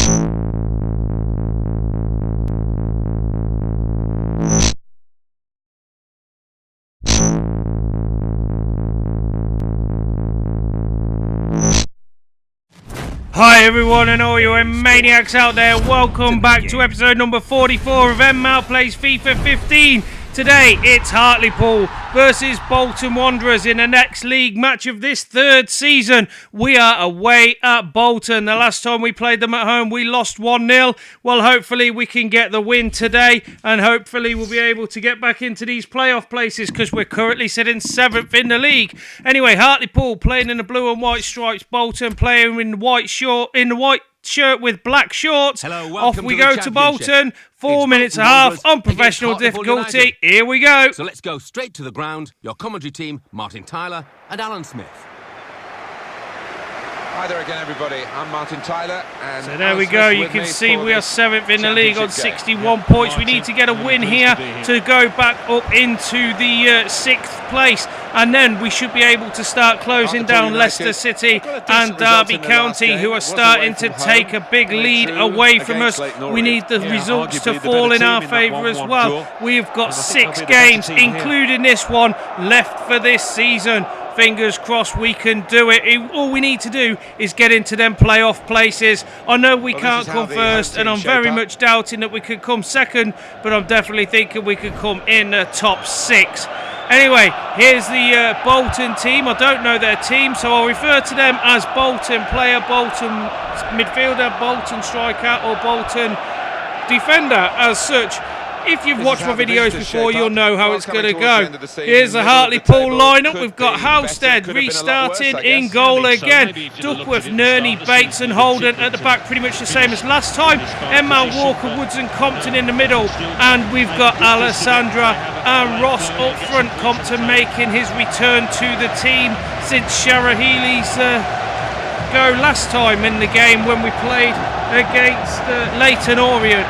Hi everyone and all you maniacs out there, welcome back to episode number 44 of En-Mao Plays FIFA 15. Today it's Hartlepool versus Bolton Wanderers in the next league match of this third season. We are away at Bolton. The last time we played them at home we lost 1-0. Well, hopefully we can get the win today and hopefully we'll be able to get back into these playoff places because we're currently sitting 7th in the league. Anyway, Hartlepool playing in the blue and white stripes, Bolton playing in the white shirt with black shorts. Hello, off we go to Bolton. 4 minutes and a half on professional difficulty. Here we go. So let's go straight to the ground. Your commentary team, Martin Tyler and Alan Smith. Hi there again, everybody. I'm Martin Tyler. And so there we go. You can see we are 7th in the league on 61 points. We need to get a win here to go back up into the 6th place. And then we should be able to start closing down Leicester City and Derby County, who are starting to take a big lead away from us. We need the results to fall in our favour as well. We've got 6 games, including this one, left for this season. Fingers crossed we can do it. All we need to do is get into them playoff places. I know we can't come first, and I'm very much doubting that we could come second, but I'm definitely thinking we could come in the top 6. Anyway, here's the Bolton team. I don't know their team, so I'll refer to them as Bolton player, Bolton midfielder, Bolton striker, or Bolton defender as such. If you've watched my videos before, you'll know how it's going to go. Here's the Hartlepool lineup. We've got Halstead restarting in goal again. Duckworth, Nerney, Bates and Holden at the back, pretty much the same as last time. En-Mao, Walker, Woods and Compton in the middle. And we've got Alessandra and Ross up front. Compton making his return to the team since Sharaheeli's go last time in the game when we played against Leyton Orient.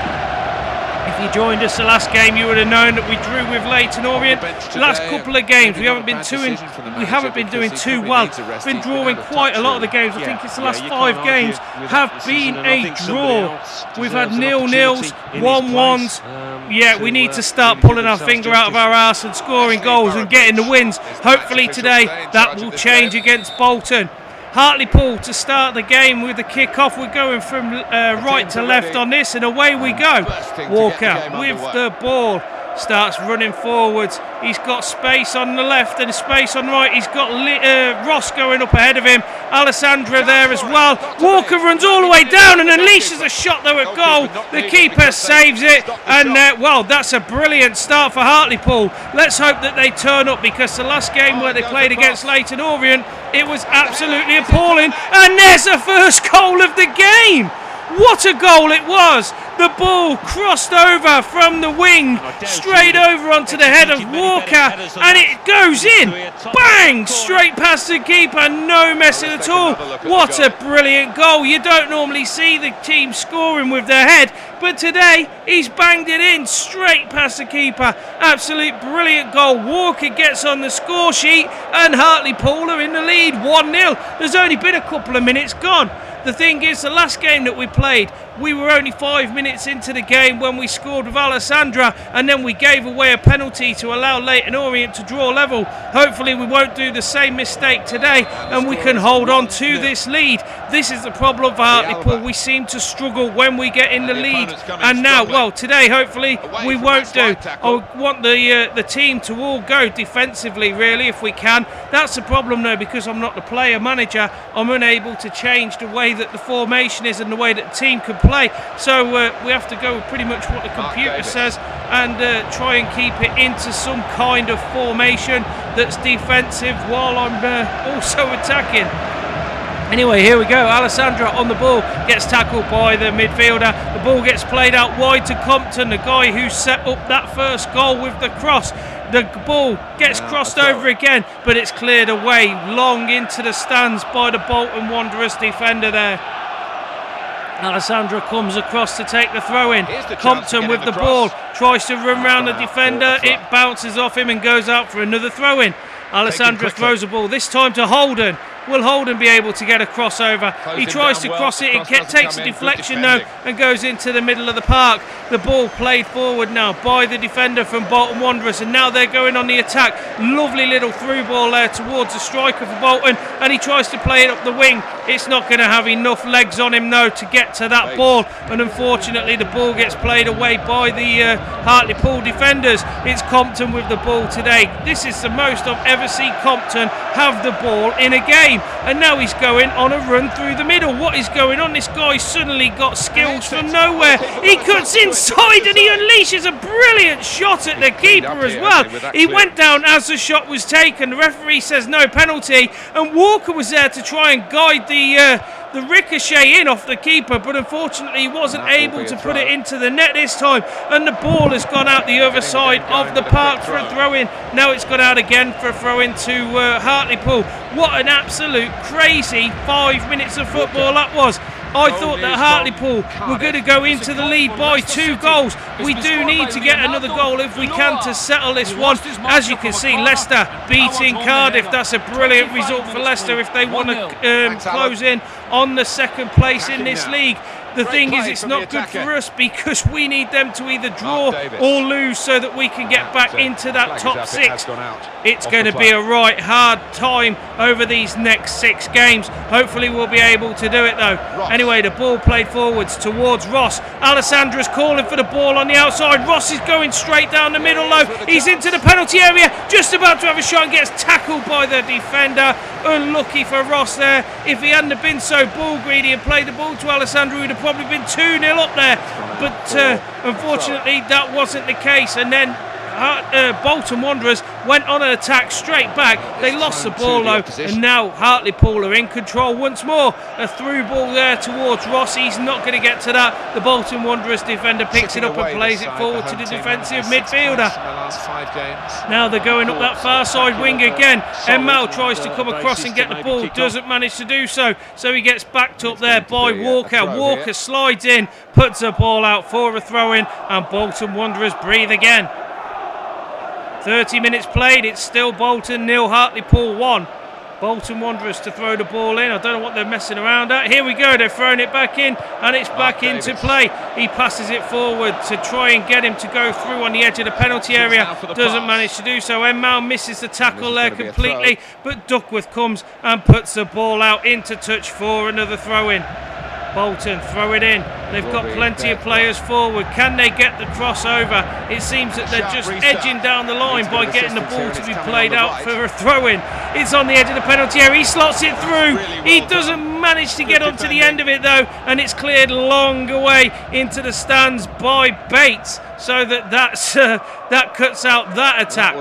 If you joined us the last game, you would have known that we drew with Leyton Orient. The last couple of games, we haven't been doing too well. We've been drawing quite a lot of the games. I think it's the last 5 games have been a draw. We've had 0-0s, 1-1s. Yeah, we need to start pulling our finger out of our arse and scoring goals and getting the wins. Hopefully today that will change against Bolton. Hartlepool to start the game with the kick-off. We're going from right to left on this, and away we go. Walker with the ball starts running forwards. He's got space on the left and space on the right. He's got Ross going up ahead of him. Alessandra there as well. Walker runs all the way down and unleashes a shot though at goal. The keeper saves it, and well, that's a brilliant start for Hartlepool. Let's hope that they turn up, because the last game where they played against Leyton Orient, it was absolutely appalling. And there's the first goal of the game. What a goal it was! The ball crossed over from the wing, straight over onto the head of Walker, and it goes in! Bang! Straight past the keeper, no messing at all. What a brilliant goal. You don't normally see the team scoring with their head, but today he's banged it in straight past the keeper. Absolute brilliant goal. Walker gets on the score sheet, and Hartlepool are in the lead 1-0. There's only been a couple of minutes gone. The thing is, the last game that we played, we were only 5 minutes into the game when we scored with Alessandra, and then we gave away a penalty to allow Leyton Orient to draw level. Hopefully we won't do the same mistake today and we can hold on to this lead. This is the problem for Hartlepool. We seem to struggle when we get in the lead, and now, well, today hopefully we won't do. I want the team to all go defensively, really, if we can. That's the problem though, because I'm not the player manager. I'm unable to change the way that the formation is and the way that the team can play, so we have to go with pretty much what the computer says and try and keep it into some kind of formation that's defensive while I'm also attacking. Anyway, here we go. Alessandra on the ball, gets tackled by the midfielder. The ball gets played out wide to Compton, the guy who set up that first goal with the cross. The ball gets crossed over again, but it's cleared away long into the stands by the Bolton Wanderers defender there. Alessandra comes across to take the throw in. Compton with the ball, tries to run round the defender. It bounces off him and goes out for another throw in. Alessandra throws the ball, this time to Holden. Will Holden be able to get a crossover? He tries to cross it, it takes a deflection though and goes into the middle of the park. The ball played forward now by the defender from Bolton Wanderers, and now they're going on the attack. Lovely little through ball there towards the striker for Bolton, and he tries to play it up the wing. It's not going to have enough legs on him though to get to that ball, and unfortunately the ball gets played away by the Hartlepool defenders. It's Compton with the ball today. This is the most I've ever seen Compton have the ball in a game, and now he's going on a run through the middle. What is going on? This guy suddenly got skills from nowhere. He cuts inside and he unleashes a brilliant shot at the keeper as well. He went down as the shot was taken. The referee says no penalty, and Walker was there to try and guide the ricochet in off the keeper, but unfortunately he wasn't able to put it into the net this time, and the ball has gone out the other side of the park for a throw-in. Now it's gone out again for a throw-in to Hartlepool. What an absolute crazy 5 minutes of football that was. I thought that Hartlepool were going to go into the lead by 2 goals. We do need to get another goal if we can to settle this one. As you can see, Leicester beating Cardiff. That's a brilliant result for Leicester if they want to close in on the second place in this league. The thing is, it's not good for us because we need them to either draw or lose so that we can get back into that top 6. It's going to be a right hard time over these next 6 games. Hopefully we'll be able to do it though. Anyway, the ball played forwards towards Ross. Alessandra's calling for the ball on the outside. Ross is going straight down the middle though. He's into the penalty area, just about to have a shot and gets tackled by the defender. Unlucky for Ross there. If he hadn't have been so ball greedy and played the ball to Alessandra, he'd have probably been 2-0 up there, but unfortunately that wasn't the case. And then Bolton Wanderers went on an attack straight back. They lost the ball though, and now Hartlepool are in control once more. A through ball there towards Ross. He's not going to get to that. The Bolton Wanderers defender picks it up and plays it forward to the defensive midfielder. Now they're going up that far side wing again. En-Mao tries to come across and get the ball, doesn't manage to do so, so he gets backed up there by Walker. Walker slides in, puts the ball out for a throw-in, and Bolton Wanderers breathe again. 30 minutes played, it's still Bolton 0, Hartlepool 1. Bolton Wanderers to throw the ball in. I don't know what they're messing around at. Here we go, they're throwing it back in, and it's back into play. He passes it forward to try and get him to go through on the edge of the penalty area. Doesn't manage to do so. En-Mao misses the tackle there completely, but Duckworth comes and puts the ball out into touch for another throw-in. Bolton throw it in. They've got plenty of players forward. Can they get the crossover? It seems that they're just edging down the line by getting the ball to be played out for a throw-in. It's on the edge of the penalty area. He slots it through. He doesn't manage to get onto the end of it though, and it's cleared long away into the stands by Bates, so that cuts out that attack.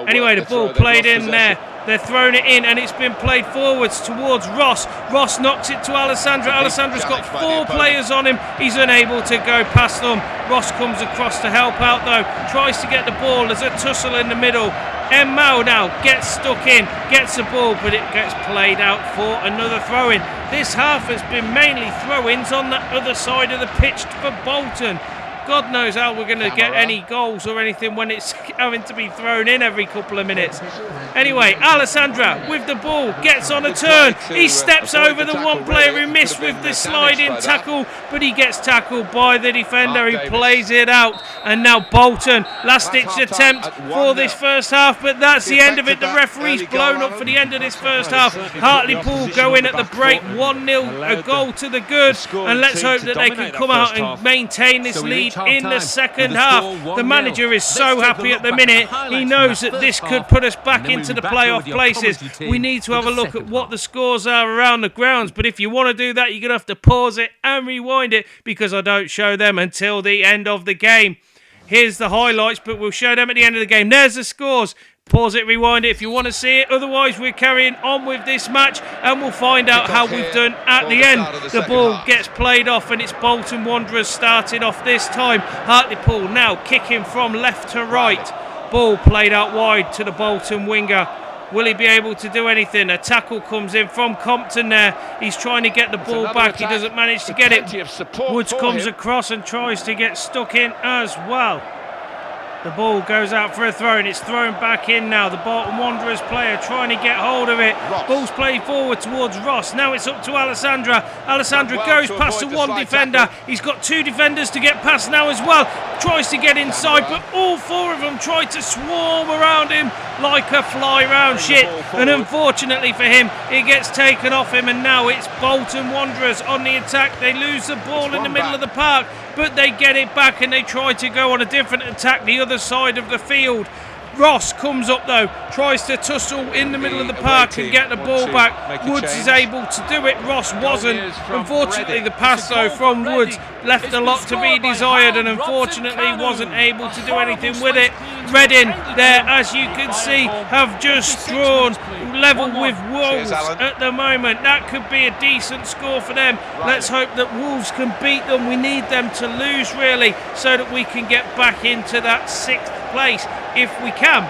Anyway, the ball played in there. They're throwing it in, and it's been played forwards towards Ross. Ross knocks it to Alessandra. Alessandra's got 4 players on him. He's unable to go past them. Ross comes across to help out though. Tries to get the ball. There's a tussle in the middle. En-Mao now gets stuck in, gets the ball, but it gets played out for another throw-in. This half has been mainly throw-ins on the other side of the pitch for Bolton. God knows how we're going to get any goals or anything when it's having to be thrown in every couple of minutes. Anyway, Alessandra with the ball gets on a turn. He steps over the one player who missed with the sliding tackle, but he gets tackled by the defender. He plays it out, and now Bolton, last-ditch attempt for this first half, but that's the end of it. The referee's blown up for the end of this first half. Hartlepool go in at the break, 1-0, a goal to the good, and let's hope that they can come out and maintain this lead in the second half. The manager is so happy at the minute. He knows that this could put us back into the playoff places. We need to have a look at what the scores are around the grounds, but if you want to do that, you're going to have to pause it and rewind it, because I don't show them until the end of the game. Here's the highlights, but we'll show them at the end of the game. There's the scores. Pause it, rewind it if you want to see it. Otherwise, we're carrying on with this match, and we'll find out how we've done at the end. The ball gets played off, and it's Bolton Wanderers starting off this time. Hartlepool now kicking from left to right. Ball played out wide to the Bolton winger. Will he be able to do anything? A tackle comes in from Compton there. He's trying to get the ball back. He doesn't manage to get it. Woods comes across and tries to get stuck in as well. The ball goes out for a throw and it's thrown back in now. The Bolton Wanderers player trying to get hold of it. Ball's played forward towards Ross. Now it's up to Alessandra. Alessandra goes past the one defender. He's got two defenders to get past now as well. Tries to get inside, but all four of them try to swarm around him like a fly round shit. And unfortunately for him, it gets taken off him, and now it's Bolton Wanderers on the attack. They lose the ball in the middle of the park, but they get it back and they try to go on a different attack the other side of the field. Ross comes up though, tries to tussle in the middle of the park and get the ball back. Woods is able to do it, Ross wasn't. Unfortunately the pass though from Woods left a lot to be desired and unfortunately wasn't able to do anything with it. Reading there, as you can see, have just drawn level with Wolves at the moment. That could be a decent score for them. Let's hope that Wolves can beat them. We need them to lose really so that we can get back into that 6th place if we can.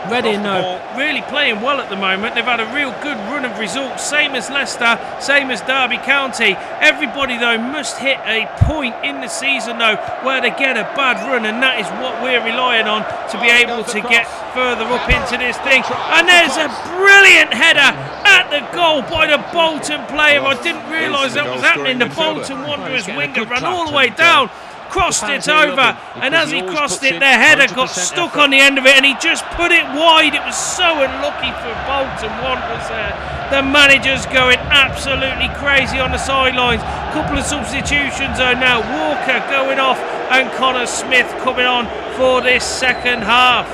Reading though, really playing well at the moment. They've had a real good run of results, same as Leicester, same as Derby County. Everybody though must hit a point in the season though where they get a bad run, and that is what we're relying on to be able to get further up into this thing. And there's a brilliant header at the goal by the Bolton player. I didn't realise that was happening. The Bolton Wanderers winger ran all the way down, crossed it over, and as he crossed it, their header got stuck on the end of it and he just put it wide. It was so unlucky for Bolton Wanderers there. The manager's going absolutely crazy on the sidelines. Couple of substitutions though now. Walker going off and Connor Smith coming on for this second half.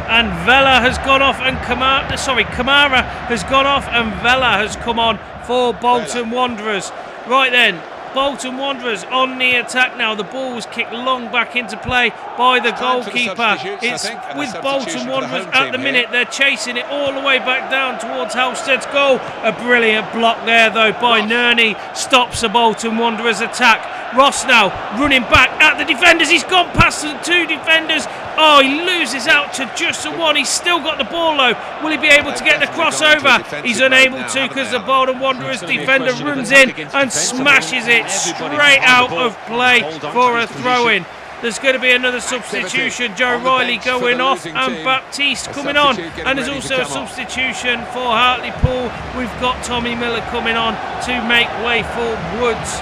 And Vela has gone off and Kamara has gone off and Vela has come on for Bolton Wanderers. Right then, Bolton Wanderers on the attack now. The ball was kicked long back into play by the goalkeeper. It's with Bolton Wanderers at the minute. They're chasing it all the way back down towards Halstead's goal. A brilliant block there though by Nerney. Stops the Bolton Wanderers attack. Ross now running back at the defenders. He's gone past the two defenders. Oh, he loses out to just the one. He's still got the ball though. Will he be able to get the crossover? He's unable to because the Bolton Wanderers defender runs in and smashes it straight out of play for a throw-in. There's going to be another substitution. Joe Riley going off and Baptiste coming on. And there's also a substitution for Hartlepool. We've got Tommy Miller coming on to make way for Woods.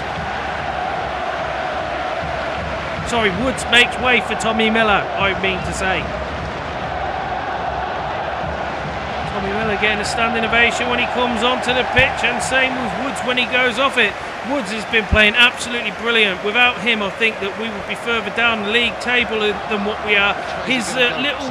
Sorry, Woods makes way for Tommy Miller, I mean to say. Tommy Miller getting a standing ovation when he comes onto the pitch, and same with Woods when he goes off it. Woods has been playing absolutely brilliant. Without him, I think that we would be further down the league table than what we are. His little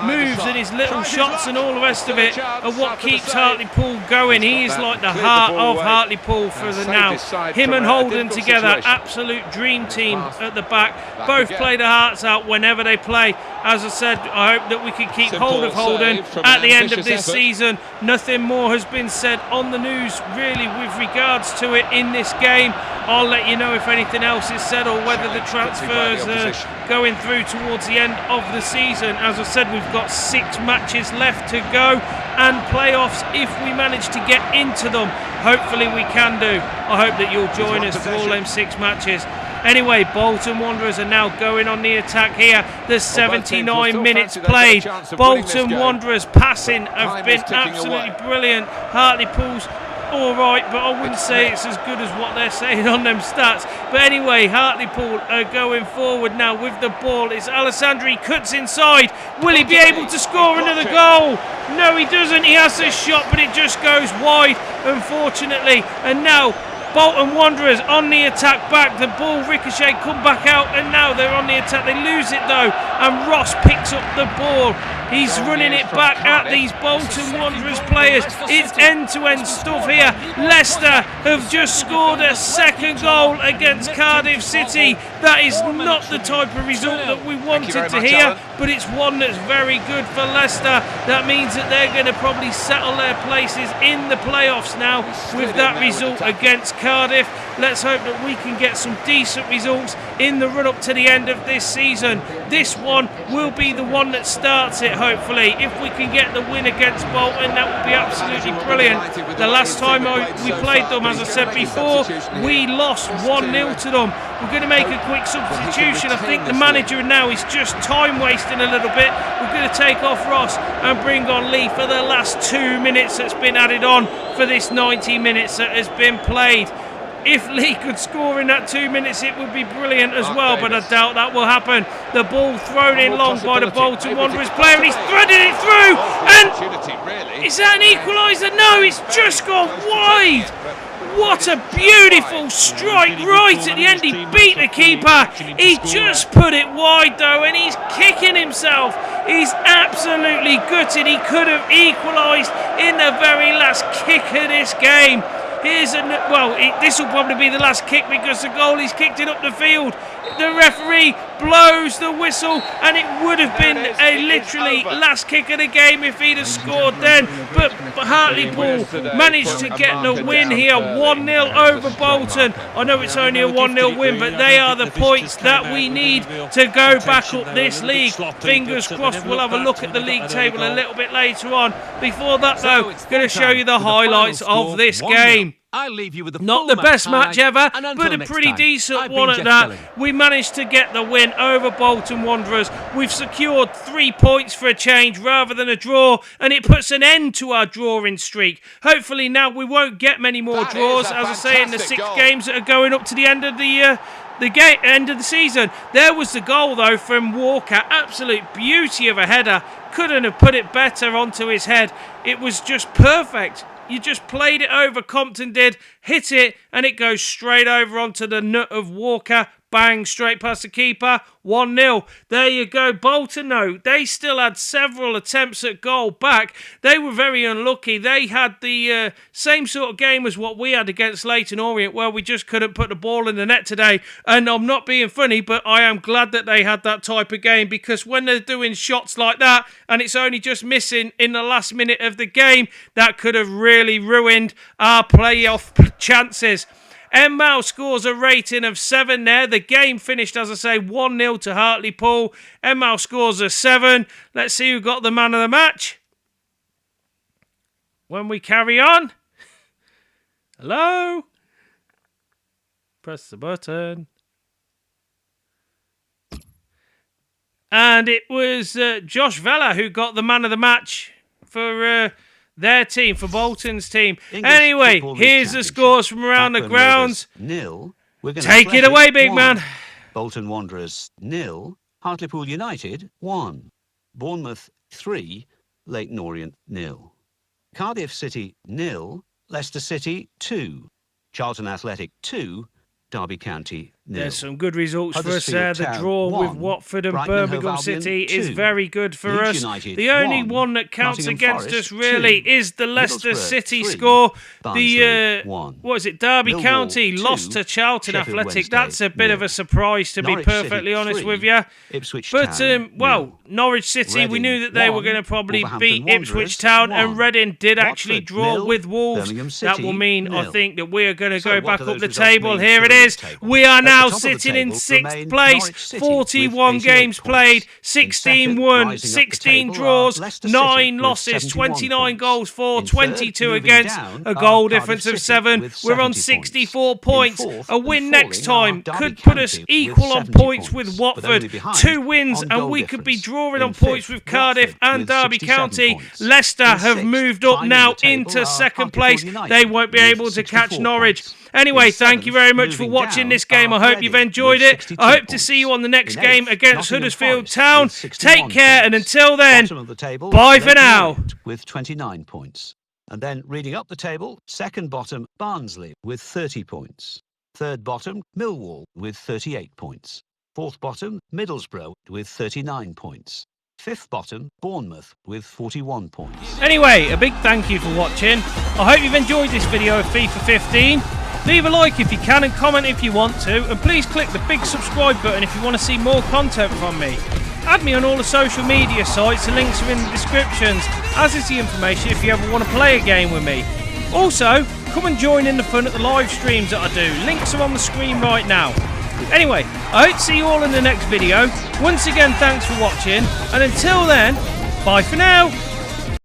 moves and his little shots and all the rest of it are what keeps Hartlepool going. He is like the heart of Hartlepool for the now. Him and Holden together, absolute dream team at the back. Both play their hearts out whenever they play. As I said, I hope that we can keep hold of Holden at the end of this season. Nothing more has been said on the news really with regards to it in this game. I'll let you know if anything else is said or whether the transfers are going through towards the end of the season. As I said, we've got 6 matches left to go and playoffs if we manage to get into them. Hopefully we can do. I hope that you'll join us for all them 6 matches. Anyway, Bolton Wanderers are now going on the attack here. There's 79 minutes played. Bolton Wanderers passing have been absolutely brilliant. Hartlepool's alright, but I wouldn't say it's as good as what they're saying on them stats. But anyway, Hartlepool are going forward now with the ball. It's Alessandri, he cuts inside. Will he be able to score another goal? No, he doesn't. He has a shot, but it just goes wide, unfortunately. And now Bolton Wanderers on the attack back. The ball ricochet, come back out, and now they're on the attack. They lose it though, and Ross picks up the ball. He's running it back at these Bolton Wanderers players. It's end-to-end stuff here. Leicester have just scored a second goal against Cardiff City. That is not the type of result that we wanted to hear, but it's one that's very good for Leicester. That means that they're going to probably settle their places in the playoffs now with that result against Cardiff. Let's hope that we can get some decent results in the run-up to the end of this season. This one will be the one that starts it, hopefully. If we can get the win against Bolton, that would be absolutely brilliant. The last time we played them, as I said before, we lost 1-0 to them. We're going to make a quick substitution. I think the manager now is just time wasting a little bit. We're going to take off Ross and bring on Lee for the last 2 minutes that's been added on for this 90 minutes that has been played. If Lee could score in that 2 minutes, it would be brilliant as well, but I doubt that will happen. The ball thrown in long by the Bolton Wanderers player, and he's threaded it through, and is that an equaliser? No, it's just gone wide. What a beautiful strike right at the end. He beat the keeper. He just put it wide though, and he's kicking himself. He's absolutely gutted. He could have equalised in the very last kick of this game. This will probably be the last kick because the goalie's kicked it up the field. The referee blows the whistle, and it would have been a literally last kick of the game if he'd have scored then. But Hartlepool managed to get the win here, 1-0 over Bolton. I know it's only a 1-0 win, but they are the points that we need to go back up this league. Fingers crossed we'll have a look at the league table a little bit later on. Before that, though, going to show you the highlights of this game. I'll leave you with the Not the best match ever, but a pretty decent one at that. We managed to get the win over Bolton Wanderers. We've secured 3 points for a change rather than a draw, and it puts an end to our drawing streak. Hopefully now we won't get many more draws, as I say, in the 6 games that are going up to the end of the end of the season. There was the goal though from Walker, absolute beauty of a header. Couldn't have put it better onto his head. It was just perfect. You just played it over, Compton did, hit it, and it goes straight over onto the nut of Walker. Bang, straight past the keeper, 1-0. There you go. Bolton, though, they still had several attempts at goal back. They were very unlucky. They had the same sort of game as what we had against Leyton Orient, where we just couldn't put the ball in the net today. And I'm not being funny, but I am glad that they had that type of game, because when they're doing shots like that, and it's only just missing in the last minute of the game, that could have really ruined our playoff chances. En-Mao scores a rating of 7 there. The game finished, as I say, 1-0 to Hartlepool. En-Mao scores a 7. Let's see who got the man of the match. When we carry on. Hello? Press the button. And it was Josh Vella who got the man of the match for their team, for Bolton's team. Anyway, here's the scores from around the grounds. 0. Take it away, big man. Bolton Wanderers 0. Hartlepool United 1. Bournemouth 3. Leyton Orient 0. Cardiff City 0. Leicester City 2. Charlton Athletic 2. Derby County 0. There's some good results for us there. The draw with Watford and Birmingham City is very good for us. The only one that counts against us really is the Leicester City score. The Derby County lost to Charlton Athletic. That's a bit of a surprise, to be perfectly honest with you. But Norwich City, we knew that they were going to probably beat Ipswich Town, and Reading did actually draw with Wolves. That will mean, I think, that we are going to go back up the table. Here it is. We are now sitting in 6th place, 41 games played, 16 won, 16 draws, 9 losses, 29 goals for, 22 against, a goal difference of 7. We're on 64 points. A win next time could put us equal on points with Watford. 2 wins and we could be drawing on points with Cardiff and Derby County. Leicester have moved up now into 2nd place. They won't be able to catch Norwich. Anyway, thank you very much for watching this game. I hope you've enjoyed it. I hope to see you on the next game against Huddersfield Town. Take care, and until then, bye for now. With 29 points. And then reading up the table, 2nd bottom, Barnsley with 30 points. 3rd bottom, Millwall with 38 points. 4th bottom, Middlesbrough with 39 points. 5th bottom, Bournemouth with 41 points. Anyway, a big thank you for watching. I hope you've enjoyed this video of FIFA 15. Leave a like if you can and comment if you want to, and please click the big subscribe button if you want to see more content from me. Add me on all the social media sites, the links are in the descriptions, as is the information if you ever want to play a game with me. Also, come and join in the fun at the live streams that I do. Links are on the screen right now. Anyway, I hope to see you all in the next video. Once again, thanks for watching, and until then, bye for now.